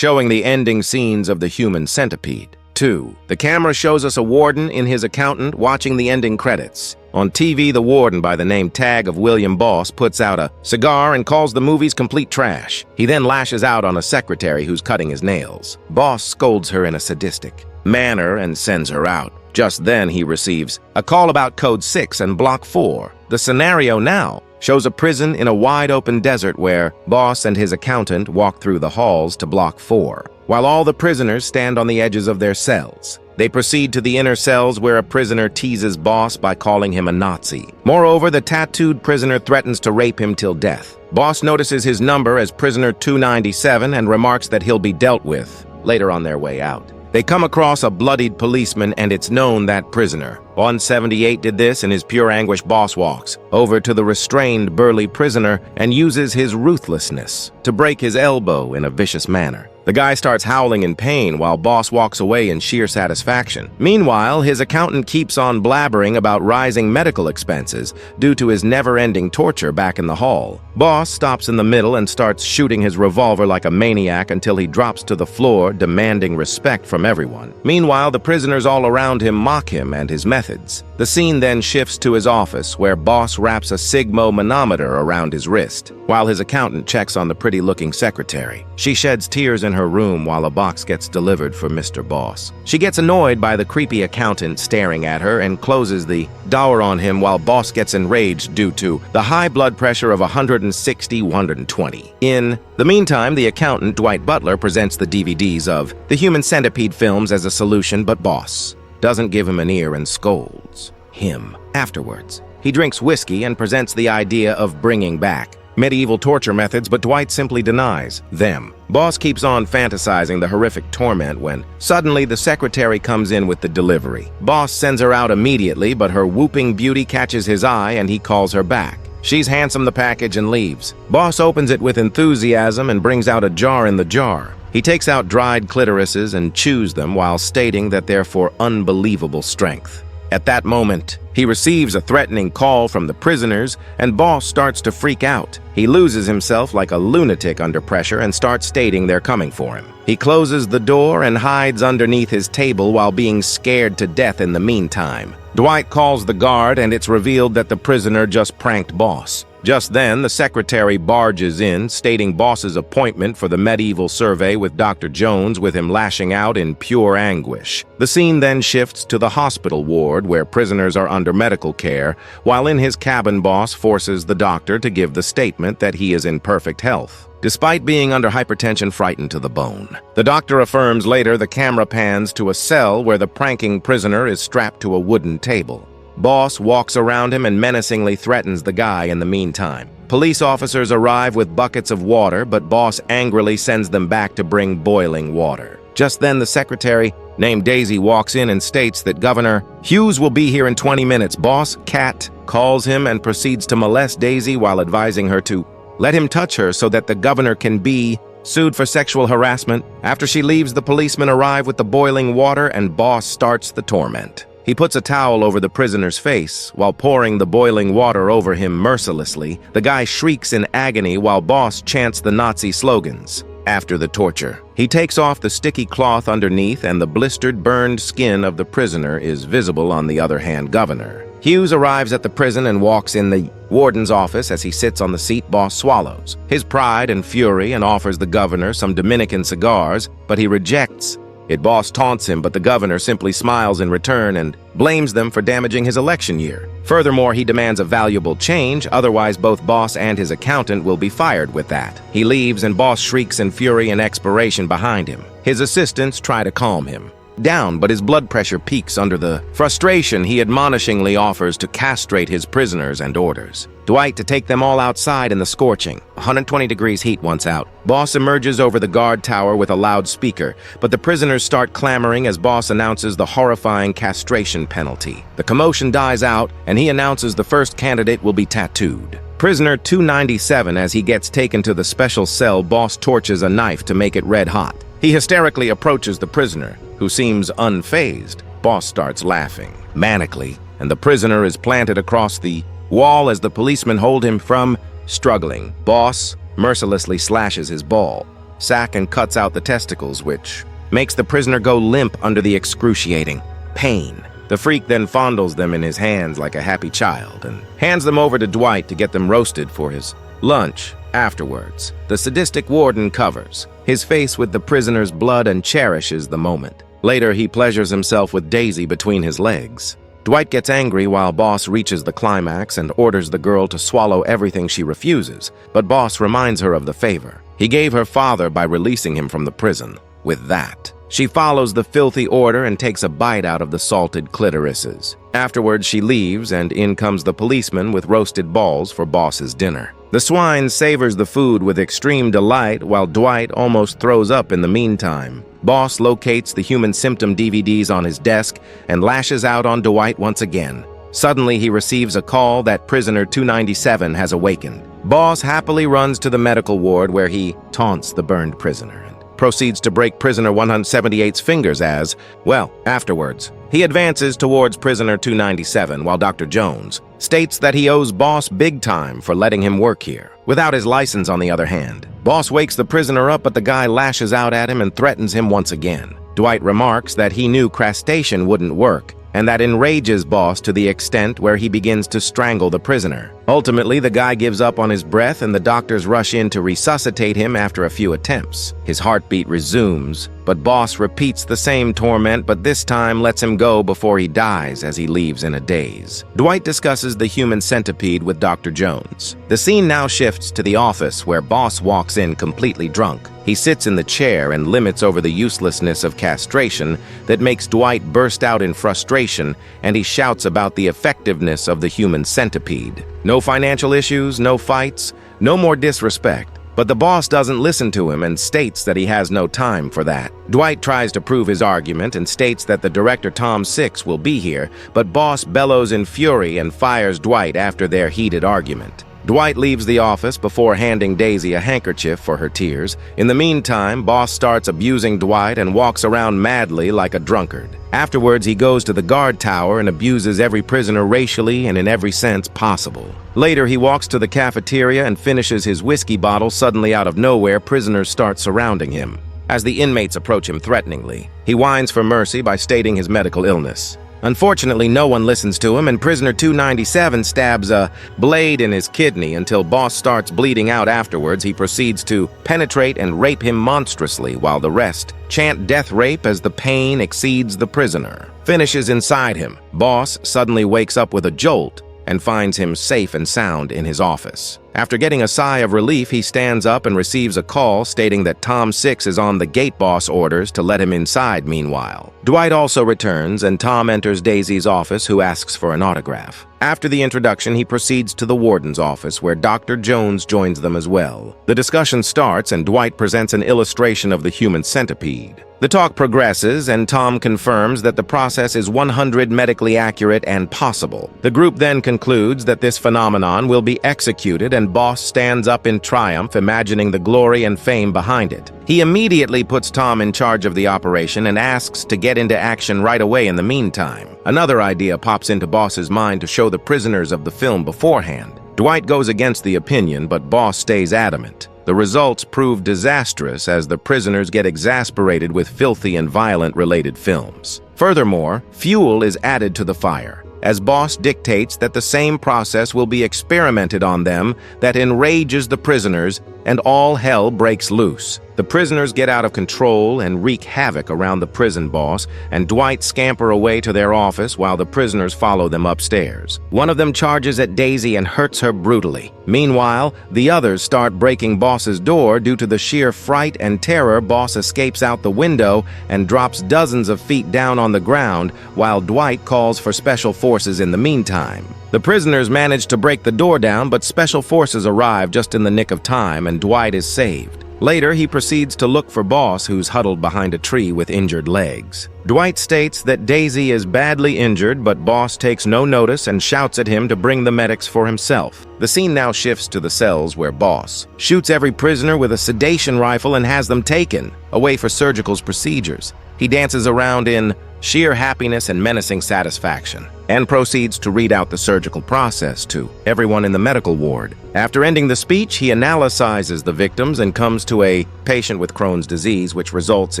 showing the ending scenes of the human centipede. 2. The camera shows us a warden in his accountant watching the ending credits. On TV, the warden by the name Tag of William Boss puts out a cigar and calls the movies complete trash. He then lashes out on a secretary who's cutting his nails. Boss scolds her in a sadistic manner and sends her out. Just then, he receives a call about Code 6 and Block 4. The scenario now shows a prison in a wide-open desert where Boss and his accountant walk through the halls to Block 4, while all the prisoners stand on the edges of their cells. They proceed to the inner cells where a prisoner teases Boss by calling him a Nazi. Moreover, the tattooed prisoner threatens to rape him till death. Boss notices his number as prisoner 297 and remarks that he'll be dealt with later on their way out. They come across a bloodied policeman, and it's known that prisoner. 178 did this. In his pure anguish, Boss walks over to the restrained burly prisoner and uses his ruthlessness to break his elbow in a vicious manner. The guy starts howling in pain while Boss walks away in sheer satisfaction. Meanwhile, his accountant keeps on blabbering about rising medical expenses due to his never-ending torture back in the hall. Boss stops in the middle and starts shooting his revolver like a maniac until he drops to the floor, demanding respect from everyone. Meanwhile, the prisoners all around him mock him and his methods. The scene then shifts to his office, where Boss wraps a sigmo manometer around his wrist, while his accountant checks on the pretty-looking secretary. She sheds tears in her room while a box gets delivered for Mr. Boss. She gets annoyed by the creepy accountant staring at her and closes the door on him while Boss gets enraged due to the high blood pressure of 160/120. In the meantime, the accountant, Dwight Butler, presents the DVDs of the Human Centipede films as a solution, but Boss doesn't give him an ear and scolds him afterwards. He drinks whiskey and presents the idea of bringing back medieval torture methods, but Dwight simply denies them. Boss keeps on fantasizing the horrific torment when suddenly the secretary comes in with the delivery. Boss sends her out immediately, but her whooping beauty catches his eye and he calls her back. She's handsome the package and leaves. Boss opens it with enthusiasm and brings out a jar in the jar. He takes out dried clitorises and chews them while stating that they're for unbelievable strength. At that moment, he receives a threatening call from the prisoners, and Boss starts to freak out. He loses himself like a lunatic under pressure and starts stating they're coming for him. He closes the door and hides underneath his table while being scared to death in the meantime. Dwight calls the guard, and it's revealed that the prisoner just pranked Boss. Just then, the secretary barges in, stating Boss's appointment for the medieval survey with Dr. Jones, with him lashing out in pure anguish. The scene then shifts to the hospital ward where prisoners are under medical care, while in his cabin, Boss forces the doctor to give the statement that he is in perfect health, despite being under hypertension frightened to the bone. The doctor affirms later. The camera pans to a cell where the pranking prisoner is strapped to a wooden table. Boss walks around him and menacingly threatens the guy in the meantime. Police officers arrive with buckets of water, but Boss angrily sends them back to bring boiling water. Just then, the secretary, named Daisy, walks in and states that Governor Hughes will be here in 20 minutes. Boss Cat calls him and proceeds to molest Daisy while advising her to let him touch her so that the governor can be sued for sexual harassment. After she leaves, the policemen arrive with the boiling water and Boss starts the torment. He puts a towel over the prisoner's face while pouring the boiling water over him mercilessly. The guy shrieks in agony while Boss chants the Nazi slogans. After the torture, he takes off the sticky cloth underneath, and the blistered, burned skin of the prisoner is visible. On the other hand, Governor Hughes arrives at the prison and walks in the warden's office. As he sits on the seat, Boss swallows his pride and fury and offers the governor some Dominican cigars, but he rejects it. Boss taunts him, but the governor simply smiles in return and blames them for damaging his election year. Furthermore, he demands a valuable change, otherwise both Boss and his accountant will be fired with that. He leaves, and Boss shrieks in fury and expiration behind him. His assistants try to calm him down, but his blood pressure peaks under the frustration. He admonishingly offers to castrate his prisoners and orders Dwight to take them all outside in the scorching 120 degrees heat. Once out, Boss emerges over the guard tower with a loudspeaker, but the prisoners start clamoring as Boss announces the horrifying castration penalty. The commotion dies out, and he announces the first candidate will be tattooed. Prisoner 297, as he gets taken to the special cell, Boss torches a knife to make it red hot. He hysterically approaches the prisoner, who seems unfazed. Boss starts laughing manically, and the prisoner is planted across the wall as the policemen hold him from struggling. Boss mercilessly slashes his ball sack and cuts out the testicles, which makes the prisoner go limp under the excruciating pain. The freak then fondles them in his hands like a happy child and hands them over to Dwight to get them roasted for his lunch afterwards. The sadistic warden covers his face with the prisoner's blood and cherishes the moment. Later, he pleasures himself with Daisy between his legs. Dwight gets angry while Boss reaches the climax and orders the girl to swallow everything she refuses, but Boss reminds her of the favor he gave her father by releasing him from the prison. With that, she follows the filthy order and takes a bite out of the salted clitorises. Afterwards, she leaves, and in comes the policeman with roasted balls for Boss's dinner. The swine savors the food with extreme delight, while Dwight almost throws up in the meantime. Boss locates the human symptom DVDs on his desk and lashes out on Dwight once again. Suddenly, he receives a call that prisoner 297 has awakened. Boss happily runs to the medical ward where he taunts the burned prisoner and proceeds to break prisoner 178's fingers as, well, afterwards. He advances towards prisoner 297 while Dr. Jones states that he owes Boss big time for letting him work here, without his license on the other hand. Boss wakes the prisoner up, but the guy lashes out at him and threatens him once again. Dwight remarks that he knew castration wouldn't work, and that enrages Boss to the extent where he begins to strangle the prisoner. Ultimately, the guy gives up on his breath and the doctors rush in to resuscitate him after a few attempts. His heartbeat resumes, but Boss repeats the same torment, but this time lets him go before he dies as he leaves in a daze. Dwight discusses the human centipede with Dr. Jones. The scene now shifts to the office where Boss walks in completely drunk. He sits in the chair and limits over the uselessness of castration that makes Dwight burst out in frustration, and he shouts about the effectiveness of the human centipede. No financial issues, no fights, no more disrespect. But the boss doesn't listen to him and states that he has no time for that. Dwight tries to prove his argument and states that the director Tom Six will be here, but Boss bellows in fury and fires Dwight after their heated argument. Dwight leaves the office before handing Daisy a handkerchief for her tears. In the meantime, Boss starts abusing Dwight and walks around madly like a drunkard. Afterwards, he goes to the guard tower and abuses every prisoner racially and in every sense possible. Later, he walks to the cafeteria and finishes his whiskey bottle. Suddenly, out of nowhere, prisoners start surrounding him. As the inmates approach him threateningly, he whines for mercy by stating his medical illness. Unfortunately, no one listens to him, and prisoner 297 stabs a blade in his kidney until Boss starts bleeding out. Afterwards, he proceeds to penetrate and rape him monstrously, while the rest chant death rape as the pain exceeds the prisoner. Finishes inside him. Boss suddenly wakes up with a jolt and finds him safe and sound in his office. After getting a sigh of relief, he stands up and receives a call stating that Tom Six is on the gate. Boss orders to let him inside meanwhile. Dwight also returns, and Tom enters Daisy's office, who asks for an autograph. After the introduction, he proceeds to the warden's office, where Dr. Jones joins them as well. The discussion starts, and Dwight presents an illustration of the human centipede. The talk progresses, and Tom confirms that the process is 100% medically accurate and possible. The group then concludes that this phenomenon will be executed, and Boss stands up in triumph, imagining the glory and fame behind it. He immediately puts Tom in charge of the operation and asks to get into action right away in the meantime. Another idea pops into Boss's mind to show the prisoners of the film beforehand. Dwight goes against the opinion, but Boss stays adamant. The results prove disastrous as the prisoners get exasperated with filthy and violent-related films. Furthermore, fuel is added to the fire, as Boss dictates that the same process will be experimented on them that enrages the prisoners, and all hell breaks loose. The prisoners get out of control and wreak havoc around the prison boss, and Dwight scamper away to their office while the prisoners follow them upstairs. One of them charges at Daisy and hurts her brutally. Meanwhile, the others start breaking Boss's door. Due to the sheer fright and terror, Boss escapes out the window and drops dozens of feet down on the ground, while Dwight calls for special forces in the meantime. The prisoners manage to break the door down, but special forces arrive just in the nick of time, and Dwight is saved. Later, he proceeds to look for Boss, who's huddled behind a tree with injured legs. Dwight states that Daisy is badly injured, but Boss takes no notice and shouts at him to bring the medics for himself. The scene now shifts to the cells where Boss shoots every prisoner with a sedation rifle and has them taken away for surgical procedures. He dances around in sheer happiness and menacing satisfaction. and proceeds to read out the surgical process to everyone in the medical ward. After ending the speech, he analyzes the victims and comes to a patient with Crohn's disease, which results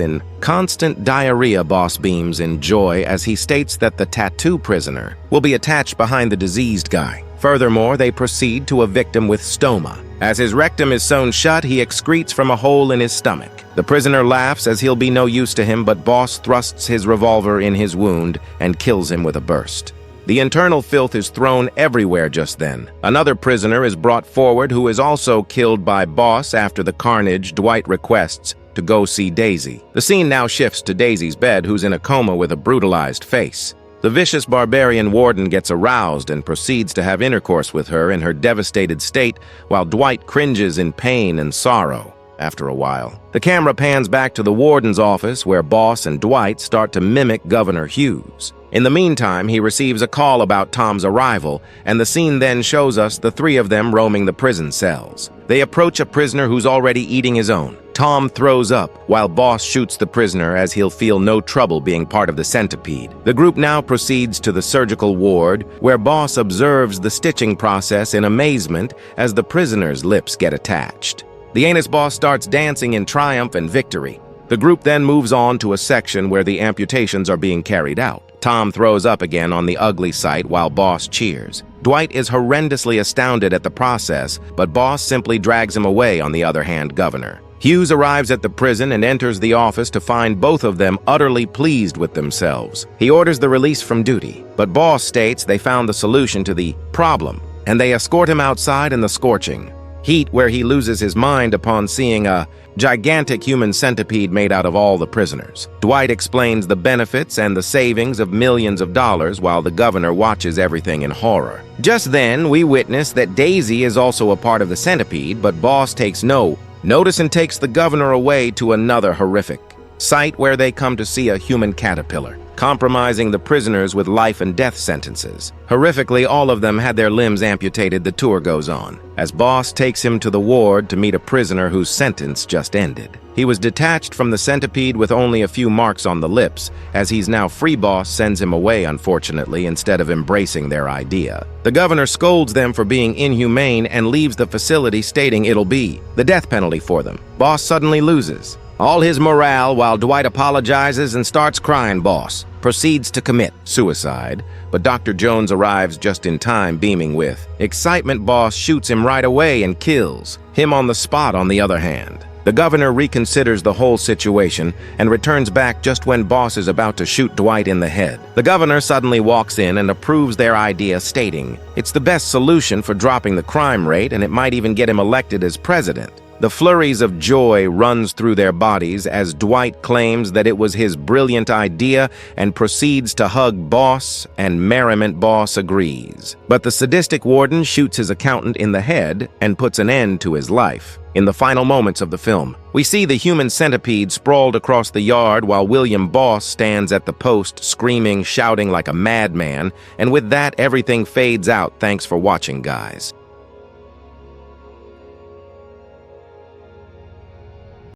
in constant diarrhea. Boss beams in joy as he states that the tattoo prisoner will be attached behind the diseased guy. Furthermore, they proceed to a victim with stoma. As his rectum is sewn shut, he excretes from a hole in his stomach. The prisoner laughs as he'll be no use to him, but Boss thrusts his revolver in his wound and kills him with a burst. The internal filth is thrown everywhere just then. Another prisoner is brought forward who is also killed by Boss. After the carnage, Dwight requests to go see Daisy. The scene now shifts to Daisy's bed, who's in a coma with a brutalized face. The vicious barbarian warden gets aroused and proceeds to have intercourse with her in her devastated state, while Dwight cringes in pain and sorrow. After a while, the camera pans back to the warden's office, where Boss and Dwight start to mimic Governor Hughes. In the meantime, he receives a call about Tom's arrival, and the scene then shows us the three of them roaming the prison cells. They approach a prisoner who's already eating his own. Tom throws up, while Boss shoots the prisoner as he'll feel no trouble being part of the Centipede. The group now proceeds to the surgical ward, where Boss observes the stitching process in amazement as the prisoner's lips get attached. The anus Boss starts dancing in triumph and victory. The group then moves on to a section where the amputations are being carried out. Tom throws up again on the ugly sight while Boss cheers. Dwight is horrendously astounded at the process, but Boss simply drags him away. On the other hand, Governor Hughes arrives at the prison and enters the office to find both of them utterly pleased with themselves. He orders the release from duty, but Boss states they found the solution to the problem, and they escort him outside in the scorching heat, where he loses his mind upon seeing a gigantic human centipede made out of all the prisoners. Dwight explains the benefits and the savings of millions of dollars while the governor watches everything in horror. Just then, we witness that Daisy is also a part of the centipede, but Boss takes no notice and takes the governor away to another horrific site where they come to see a human caterpillar, compromising the prisoners with life and death sentences. Horrifically, all of them had their limbs amputated. The tour goes on, as Boss takes him to the ward to meet a prisoner whose sentence just ended. He was detached from the centipede with only a few marks on the lips. As he's now free, Boss sends him away, unfortunately, instead of embracing their idea. The governor scolds them for being inhumane and leaves the facility, stating it'll be the death penalty for them. Boss suddenly loses all his morale while Dwight apologizes and starts crying. Boss proceeds to commit suicide, but Dr. Jones arrives just in time, beaming with excitement. Boss shoots him right away and kills him on the spot. On the other hand, the governor reconsiders the whole situation and returns back just when Boss is about to shoot Dwight in the head. The governor suddenly walks in and approves their idea, stating it's the best solution for dropping the crime rate, and it might even get him elected as president. The flurries of joy runs through their bodies as Dwight claims that it was his brilliant idea and proceeds to hug Boss, and merriment. Boss agrees. But the sadistic warden shoots his accountant in the head and puts an end to his life. In the final moments of the film, we see the human centipede sprawled across the yard while William Boss stands at the post screaming, shouting like a madman, and with that, everything fades out. Thanks for watching, guys.